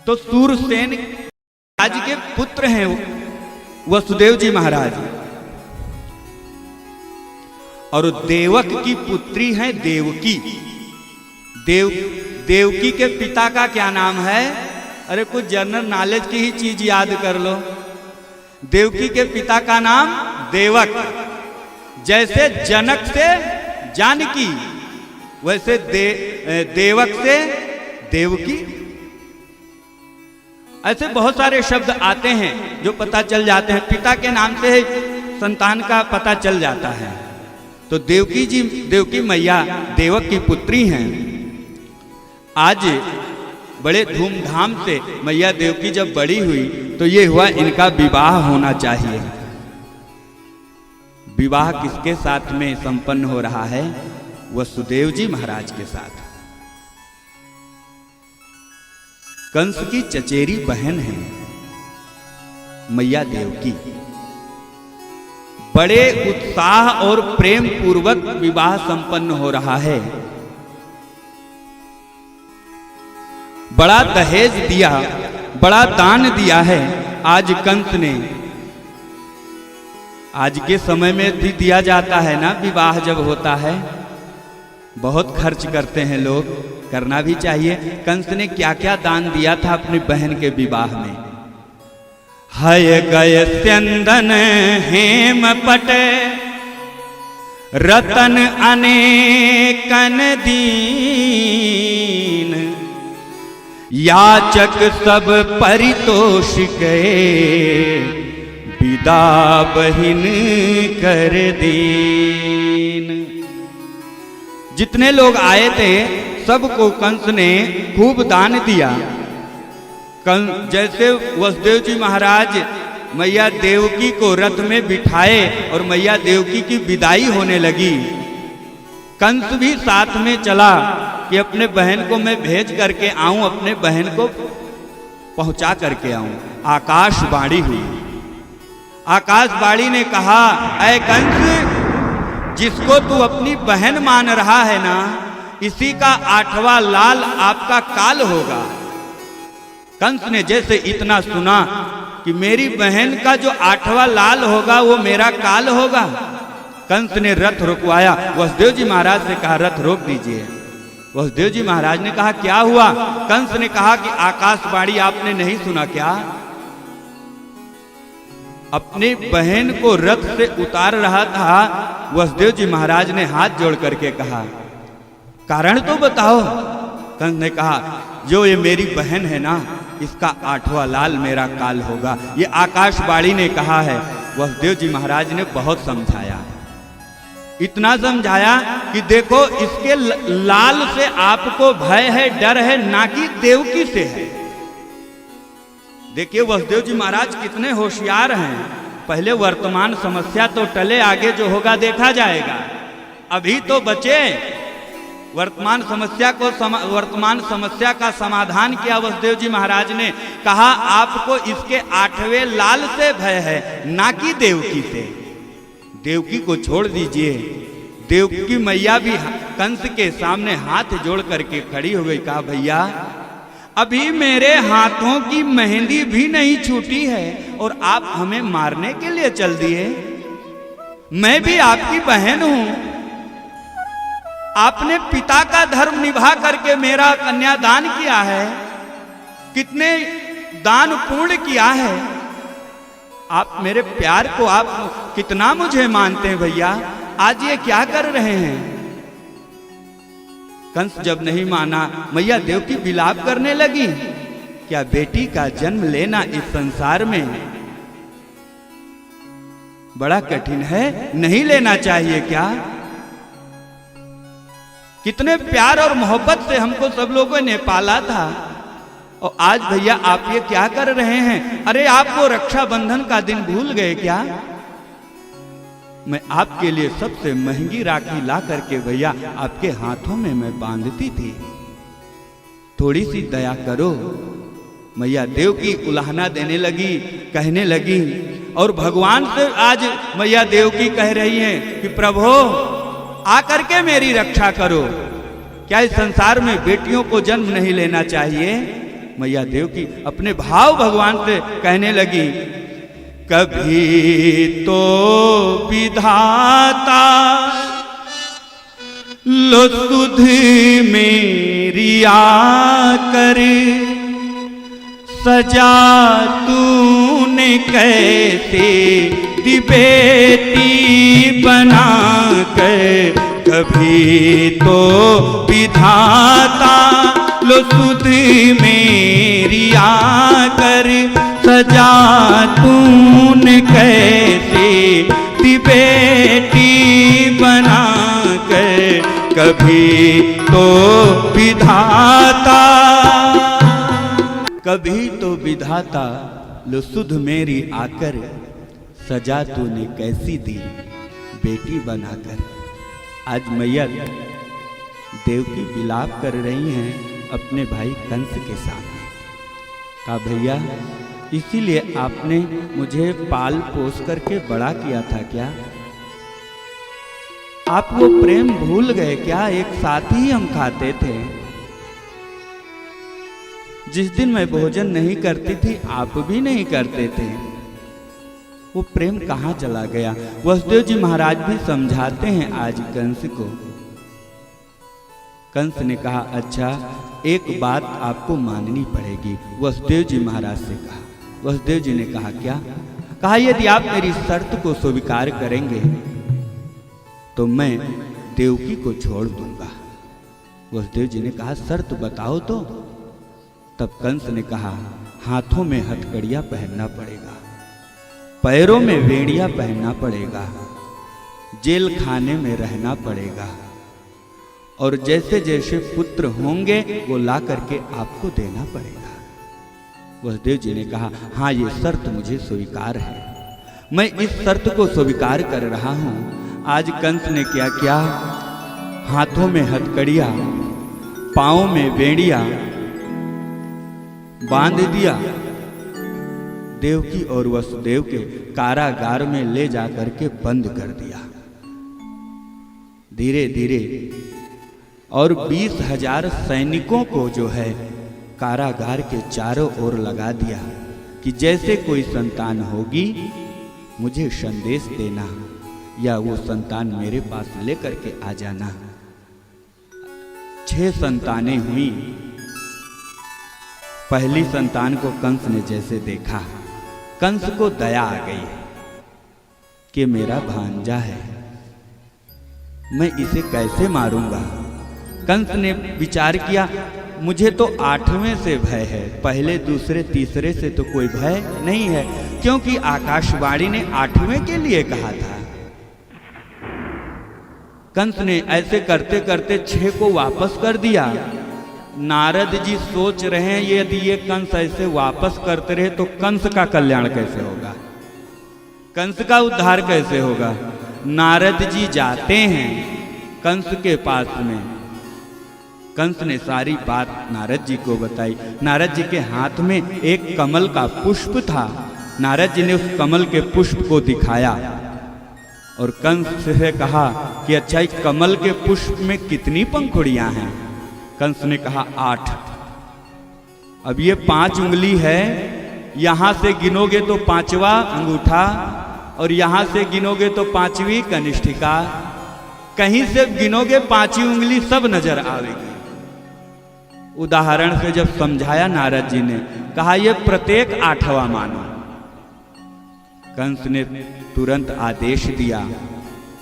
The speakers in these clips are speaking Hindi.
तो सूरसेन राज के पुत्र हैं वसुदेव जी महाराज, और देवक की पुत्री हैं देवकी। देवकी के पिता का क्या नाम है? अरे कुछ जनरल नॉलेज की ही चीज याद कर लो। देवकी के पिता का नाम देवक। जैसे जनक से जानकी, वैसे देवक से देवकी। ऐसे बहुत सारे शब्द आते हैं जो पता चल जाते हैं, पिता के नाम से संतान का पता चल जाता है। तो देवकी मैया देवक की पुत्री हैं। आज बड़े धूमधाम से मैया देवकी जब बड़ी हुई तो ये हुआ इनका विवाह होना चाहिए। विवाह किसके साथ में संपन्न हो रहा है? वसुदेव जी महाराज के साथ। कंस की चचेरी बहन है मैया देवकी। बड़े उत्साह और प्रेम पूर्वक विवाह संपन्न हो रहा है। बड़ा दहेज दिया, बड़ा दान दिया है आज कंस ने। आज के समय में भी दिया जाता है ना, विवाह जब होता है बहुत खर्च करते हैं लोग, करना भी चाहिए। कंस ने क्या क्या दान दिया था अपनी बहन के विवाह में? हय गय चंदन हेम पट रतन अनेकन दीन, याचक सब परितोष गए, विदा बहिन कर दीन। जितने लोग आए थे सबको कंस ने खूब दान दिया। जैसे वसुदेव जी महाराज मैया देवकी को रथ में बिठाए और मैया देवकी की विदाई होने लगी, कंस भी साथ में चला कि अपने बहन को मैं भेज करके आऊं, अपने बहन को पहुंचा करके आऊं। आकाशवाणी हुई। आकाशवाणी ने कहा, ऐ कंस, जिसको तू अपनी बहन मान रहा है ना, इसी का 8वां लाल आपका काल होगा। कंस ने जैसे इतना सुना कि मेरी बहन का जो 8वां लाल होगा वो मेरा काल होगा, कंस ने रथ रुकवाया। वसुदेव जी महाराज से कहा, रथ रोक दीजिए। वसुदेव जी महाराज ने कहा, क्या हुआ? कंस ने कहा कि आकाशवाणी आपने नहीं सुना क्या? अपनी बहन को रथ से उतार रहा था। वसुदेव जी महाराज ने हाथ जोड़ करके कहा, कारण तो बताओ। कंस ने कहा, जो ये मेरी बहन है ना, इसका 8वां लाल मेरा काल होगा। ये आकाशवाणी ने कहा है। वसुदेव जी महाराज ने बहुत समझाया, इतना समझाया कि देखो इसके लाल से आपको भय है, डर है, ना कि देवकी से है। देखिए वसुदेव जी महाराज कितने होशियार हैं। पहले वर्तमान समस्या तो टले, आगे जो होगा देखा जाएगा। अभी तो बचे। वर्तमान समस्या का समाधान किया वसुदेव जी महाराज ने। कहा, आपको इसके 8वें लाल से भय है, ना कि देवकी से। देवकी को छोड़ दीजिए। देवकी मैया भी कंस के सामने हाथ जोड़ करके खड़ी हो गई। कहा, भैया अभी मेरे हाथों की मेहंदी भी नहीं छूटी है और आप हमें मारने के लिए चल दिए। मैं भी आपकी बहन हूं। आपने पिता का धर्म निभा करके मेरा कन्यादान किया है, कितने दान पूर्ण किया है। आप मेरे प्यार को आप कितना मुझे मानते हैं भैया, आज ये क्या कर रहे हैं? कंस जब नहीं माना, मैया देवकी विलाप करने लगी। क्या बेटी का जन्म लेना इस संसार में बड़ा कठिन है? नहीं लेना चाहिए क्या? कितने प्यार और मोहब्बत से हमको सब लोगों ने पाला था, और आज भैया आप ये क्या कर रहे हैं? अरे आप वो रक्षाबंधन का दिन भूल गए क्या? मैं आपके लिए सबसे महंगी राखी ला करके भैया आपके हाथों में मैं बांधती थी, थोड़ी सी दया करो। मैया देवकी उलाहना देने लगी, कहने लगी, और भगवान से आज मैया देवकी कह रही हैं कि प्रभु आकर के मेरी रक्षा करो। क्या इस संसार में बेटियों को जन्म नहीं लेना चाहिए? मैया देवकी अपने भाव भगवान से कहने लगी, कभी तो विधाता लो सुध मेरी आकर, सजा तूने कैसे दी बेटी बना कर। कभी तो विधाता लो सुध मेरी आकर, सजा तूने कैसे दी बेटी बना कर। कभी तो विधाता, कभी तो विधाता लो सुध मेरी आकर, सजा तूने कैसी दी बेटी बनाकर। आज मैया देवकी विलाप कर रही हैं अपने भाई कंस के सामने। कहा भैया इसीलिए आपने मुझे पाल पोस करके बड़ा किया था क्या? आप वो प्रेम भूल गए क्या? एक साथ ही हम खाते थे। जिस दिन मैं भोजन नहीं करती थी आप भी नहीं करते थे। वो प्रेम कहाँ चला गया? वसुदेव जी महाराज भी समझाते हैं आज कंस को। कंस ने कहा अच्छा एक बात आपको माननी पड़ेगी। वसुदेव जी महाराज से कहा। वसुदेव जी ने कहा क्या? कहा यदि आप मेरी शर्त को स्वीकार करेंगे तो मैं देवकी को छोड़ दूंगा। वसुदेव जी ने कहा शर्त बताओ तो। तब कंस ने कहा हाथों में हथकड़ियां पहनना पड़ेगा, पैरों में वेड़ियां पहनना पड़ेगा, जेल खाने में रहना पड़ेगा, और जैसे जैसे पुत्र होंगे वो ला करके आपको देना पड़ेगा। वसुदेव जी ने कहा हाँ ये शर्त मुझे स्वीकार है, मैं इस शर्त को स्वीकार कर रहा हूं। आज कंस ने क्या किया? हाथों में हथकड़ियां, पांव में बेड़ियां बांध दिया। देवकी और वसुदेव के कारागार में ले जाकर के बंद कर दिया। धीरे धीरे और 20,000 सैनिकों को जो है कारागार के चारों ओर लगा दिया कि जैसे कोई संतान होगी मुझे संदेश देना या वो संतान मेरे पास लेकर के आ जाना। 6 संतानें हुई। पहली संतान को कंस ने जैसे देखा, कंस को दया आ गई कि मेरा भांजा है, मैं इसे कैसे मारूंगा। कंस ने विचार किया मुझे तो 8वें से भय है, पहले दूसरे तीसरे से तो कोई भय नहीं है, क्योंकि आकाशवाणी ने 8वें के लिए कहा था। कंस ने ऐसे करते करते 6 को वापस कर दिया। नारद जी सोच रहे हैं यदि ये कंस ऐसे वापस करते रहे तो कंस का कल्याण कैसे होगा, कंस का उद्धार कैसे होगा। नारद जी जाते हैं कंस के पास में। कंस ने सारी बात नारद जी को बताई। नारद जी के हाथ में एक कमल का पुष्प था। नारद जी ने उस कमल के पुष्प को दिखाया और कंस से कहा कि अच्छा इस कमल के पुष्प में कितनी पंखुड़ियां हैं। कंस ने कहा 8। अब ये 5 उंगली है, यहां से गिनोगे तो 5वां अंगूठा और यहां से गिनोगे तो 5वीं कनिष्ठिका, कहीं से गिनोगे 5वीं उंगली सब नजर आवेगी। उदाहरण से जब समझाया नारद जी ने, कहा यह प्रत्येक 8वां मानो। कंस ने तुरंत आदेश दिया।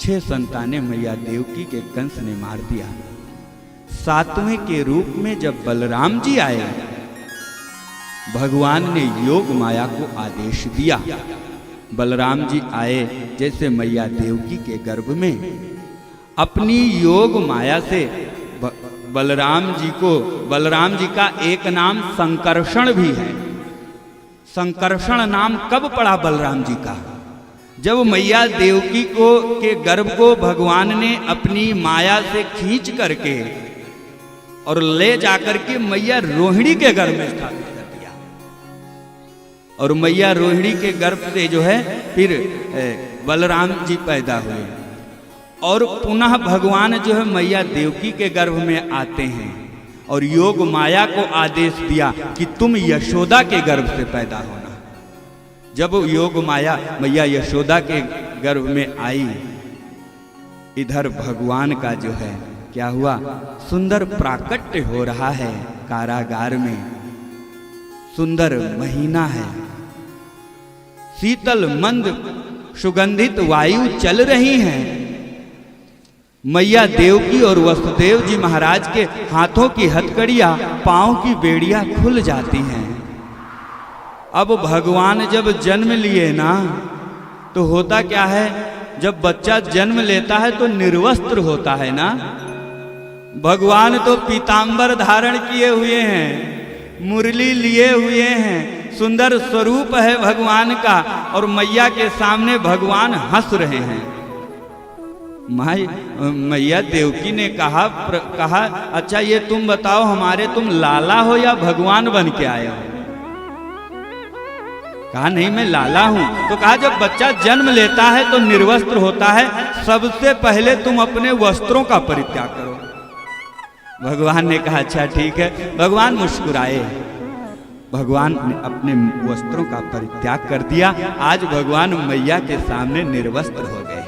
6 संतानें मैया देवकी के कंस ने मार दिया। 7वें के रूप में जब बलराम जी आए, भगवान ने योग माया को आदेश दिया। बलराम जी आए जैसे मैया देवकी के गर्भ में, अपनी योग माया से बलराम जी का एक नाम संकर्षण भी है। संकर्षण नाम कब पड़ा बलराम जी का? जब मैया देवकी के गर्भ को भगवान ने अपनी माया से खींच करके और ले जाकर के मैया रोहिणी के गर्भ में स्थापित कर दिया। और मैया रोहिणी के गर्भ से जो है फिर बलराम जी पैदा हुए। और पुनः भगवान जो है मैया देवकी के गर्भ में आते हैं और योग माया को आदेश दिया कि तुम यशोदा के गर्भ से पैदा होना। जब योग माया मैया यशोदा के गर्भ में आई, इधर भगवान का जो है क्या हुआ, सुंदर प्राकट्य हो रहा है कारागार में। सुंदर महीना है, शीतल मंद सुगंधित वायु चल रही हैं। मैया देवकी और वसुदेव जी महाराज के हाथों की हथकड़ियां, पांव की बेड़ियां खुल जाती हैं। अब भगवान जब जन्म लिए ना, तो होता क्या है, जब बच्चा जन्म लेता है तो निर्वस्त्र होता है ना। भगवान तो पीतांबर धारण किए हुए हैं, मुरली लिए हुए हैं, सुंदर स्वरूप है भगवान का, और मैया के सामने भगवान हंस रहे हैं। मैया देवकी ने कहा अच्छा ये तुम बताओ, हमारे तुम लाला हो या भगवान बन के आए हो? कहा नहीं मैं लाला हूं। तो कहा जब बच्चा जन्म लेता है तो निर्वस्त्र होता है, सबसे पहले तुम अपने वस्त्रों का परित्याग करो। भगवान ने कहा अच्छा ठीक है। भगवान मुस्कुराए, भगवान ने अपने वस्त्रों का परित्याग कर दिया। आज भगवान मैया के सामने निर्वस्त्र हो गए।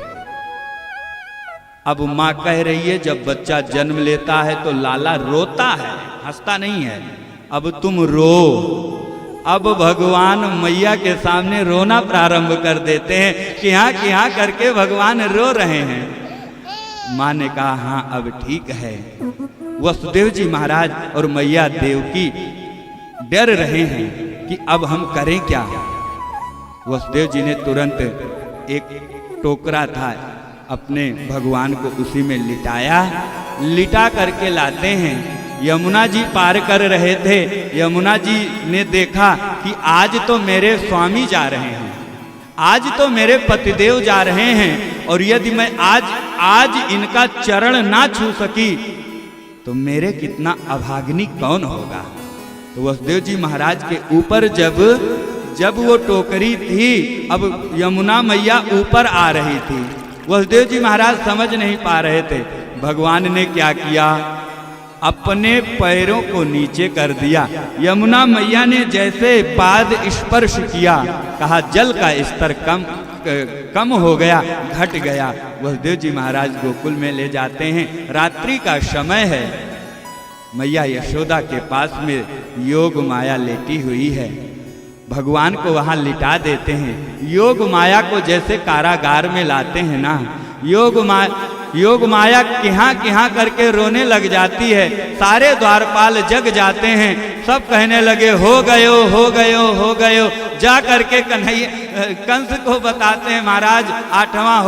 अब माँ कह रही है जब बच्चा जन्म लेता है तो लाला रोता है, हंसता नहीं है। अब तुम रो। अब भगवान मैया के सामने रोना प्रारंभ कर देते हैं, किहाँ करके भगवान रो रहे हैं। माँ ने कहा हाँ अब ठीक है। वसुदेव जी महाराज और मैया देवकी डर रहे हैं कि अब हम करें क्या। वसुदेव जी ने तुरंत एक टोकरा था, अपने भगवान को उसी में लिटा करके लाते हैं। यमुना जी पार कर रहे थे, यमुना जी ने देखा कि आज तो मेरे स्वामी जा रहे हैं, आज तो मेरे पतिदेव जा रहे हैं, और यदि मैं आज इनका चरण ना छू सकी तो मेरे कितना अभाग्नि कौन होगा। तो वसुदेव जी महाराज के ऊपर जब वो टोकरी थी, अब यमुना मैया ऊपर आ रही थी। वसुदेव जी महाराज समझ नहीं पा रहे थे। भगवान ने क्या किया, अपने पैरों को नीचे कर दिया। यमुना मैया ने जैसे पाद स्पर्श किया, कहा जल का स्तर कम हो गया, घट गया। वसुदेव जी महाराज गोकुल में ले जाते हैं। रात्रि का समय है, मैया यशोदा के पास में योग माया लेटी हुई है। भगवान को वहां लिटा देते हैं। योग माया को जैसे कारागार में लाते हैं ना, योग माया किहाँ करके रोने लग जाती है। सारे द्वारपाल जग जाते हैं, सब कहने लगे हो गयो। जा करके कन्हैया कंस को बताते हैं महाराज 8वां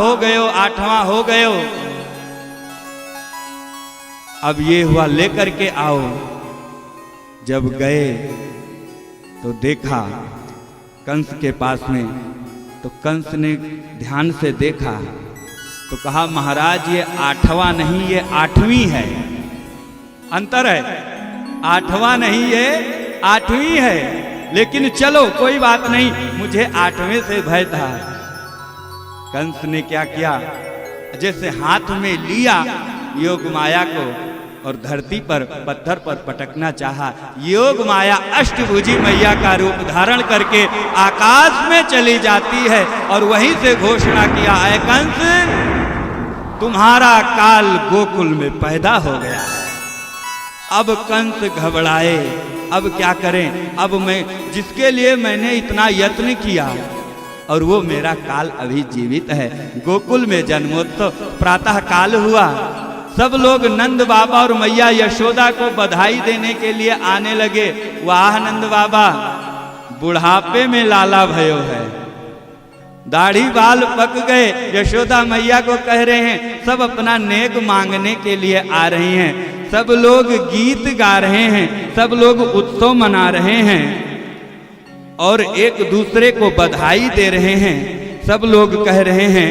हो गयो। अब ये हुआ लेकर के आओ। जब गए तो देखा कंस के पास में, तो कंस ने ध्यान से देखा तो कहा महाराज ये 8वां नहीं, ये 8वीं है। अंतर है, 8वां नहीं ये 8वीं है। लेकिन चलो कोई बात नहीं, मुझे 8वें से भय था। कंस ने क्या किया, जैसे हाथ में लिया योग माया को और धरती पर पत्थर पर पटकना चाहा। योग माया अष्टभुजी मैया का रूप धारण करके आकाश में चली जाती है और वहीं से घोषणा किया, ऐ कंस तुम्हारा काल गोकुल में पैदा हो गया है। अब कंस घबराए, अब क्या करें, अब मैं जिसके लिए मैंने इतना यत्न किया और वो मेरा काल अभी जीवित है। गोकुल में जन्मोत्सव प्रातः काल हुआ। सब लोग नंद बाबा और मैया यशोदा को बधाई देने के लिए आने लगे। वाह नंद बाबा, बुढ़ापे में लाला भयो है, दाढ़ी बाल पक गए। यशोदा मैया को कह रहे हैं, सब अपना नेक मांगने के लिए आ रही हैं। सब लोग गीत गा रहे हैं, सब लोग उत्सव मना रहे हैं और एक दूसरे को बधाई दे रहे हैं। सब लोग कह रहे हैं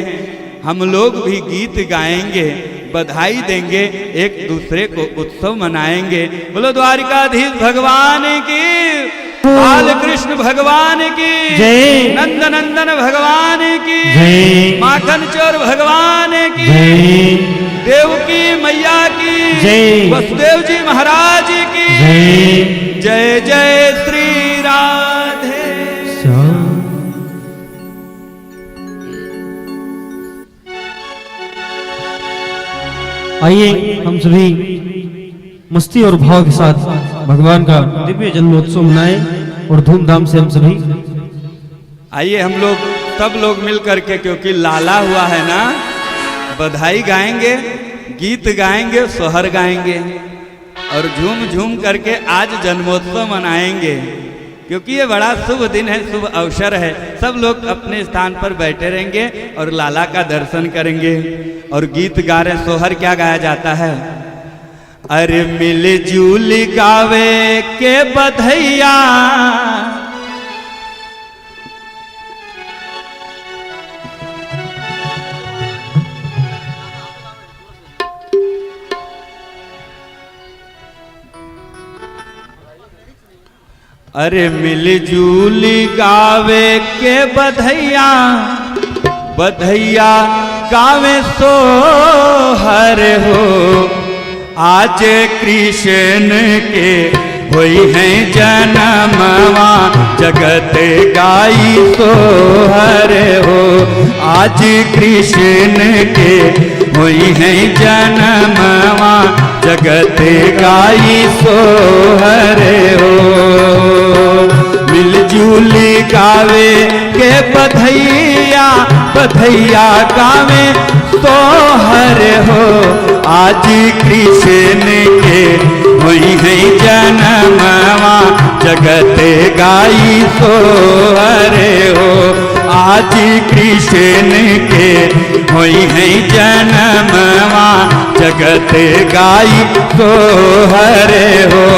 हम लोग भी गीत गाएंगे, बधाई देंगे, एक दूसरे को उत्सव मनाएंगे। बोलो द्वारिकाधीश भगवान की। बाल कृष्ण भगवान की जय, नंद नंदन भगवान की जय, माखन चोर भगवान की जय, देवकी मैया की जय, वसुदेव जी महाराज की जय। जय जय श्री राधे। आइए हम सभी मस्ती और भाव के साथ भगवान का दिव्य जन्मोत्सव मनाएं और धूमधाम से हम सभी आइए हम लोग सब लोग मिल करके, क्योंकि लाला हुआ है ना, बधाई गाएंगे, गीत गाएंगे, सोहर गाएंगे और झूम झूम करके आज जन्मोत्सव मनाएंगे, क्योंकि ये बड़ा शुभ दिन है, शुभ अवसर है। सब लोग अपने स्थान पर बैठे रहेंगे और लाला का दर्शन करेंगे और गीत गा रहे। सोहर क्या गाया जाता है? अरे मिलजुल गावे के बधैया, अरे मिलजुल गावे के बधैया, बधैया गावे सोहर हो। आज कृष्ण के होई है जन्मवा, जगत गाई सोहर हो। आज कृष्ण के होई है जन्मवा, जगत गाई सोहर हो। मिलजुल गावे के बधैया, बधैया गावे सोहर हो। आज कृष्ण के हुई है जन्मवा, जगत गाई सोहर हो। आज कृष्ण के हुई है जन्मवा, जगत गाई सोहर हो।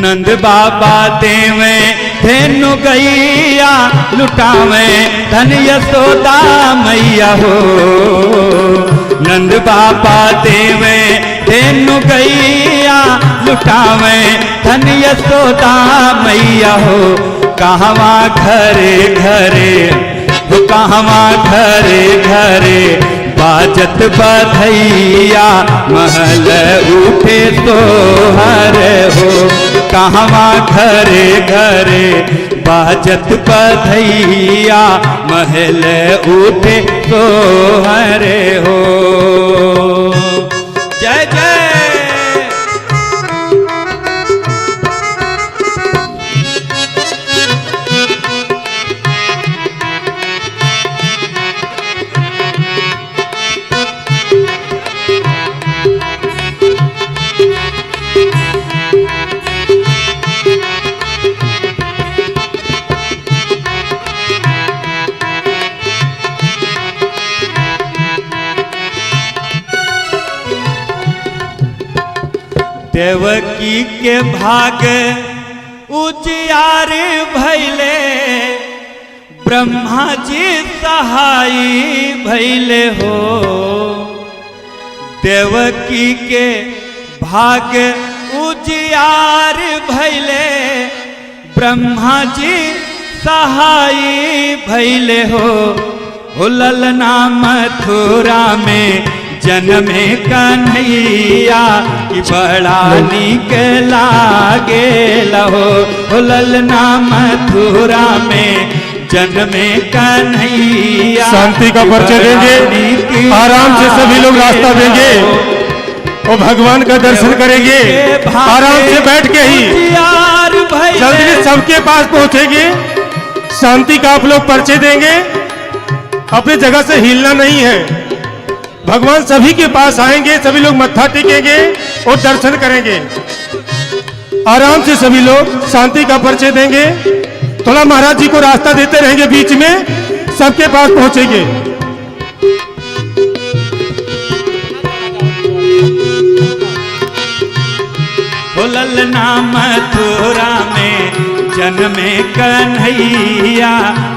नंद बाबा देवे धेनु गैया, लुटावे धन यशोदा मैया हो। नंद बाबा देवे धेनु गैया, लुटावे धन यशोदा मैया हो। कहवा घरे घरे, कहवा घरे घरे बाजत बधैया, महल उठे सोहर हो। कहवा घरे घरे बाजत बधैया, महल उठे सोहर हो। जय जय। देवकी के भाग उजियार भैले, ब्रह्मा जी सहाई भैले हो। देवकी के भाग उजियार भैले, ब्रह्मा जी सहाई भैले हो। ललना मथुरा में जन्मे कन्हैया, कि बड़ा नीक लागे लहो। ललना मथुरा में जन्मे कन्हैया। शांति का परिचय देंगे, आराम से सभी लोग रास्ता देंगे। वो भगवान का दर्शन करेंगे आराम से बैठ के ही जल्दी सबके पास पहुंचेंगे। शांति का आप लोग परिचय देंगे, अपने जगह से हिलना नहीं है। भगवान सभी के पास आएंगे, सभी लोग मत्था टेकेंगे और दर्शन करेंगे। आराम से सभी लोग शांति का परिचय देंगे। थोड़ा महाराज जी को रास्ता देते रहेंगे, बीच में सबके पास पहुंचेंगे। ललना मथुरा में जन्मे कन्हैया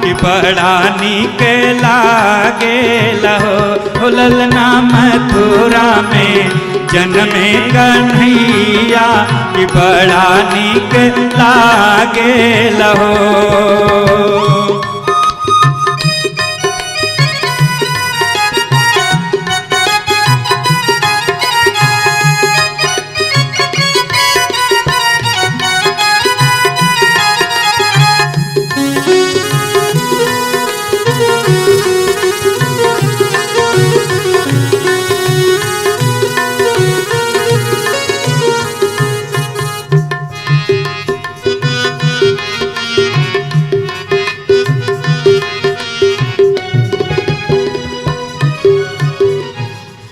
कि बड़ा नीक लागे लहो। ललना मथुरा में जन्मे कन्हैया कि बड़ा नीक लागे लहो।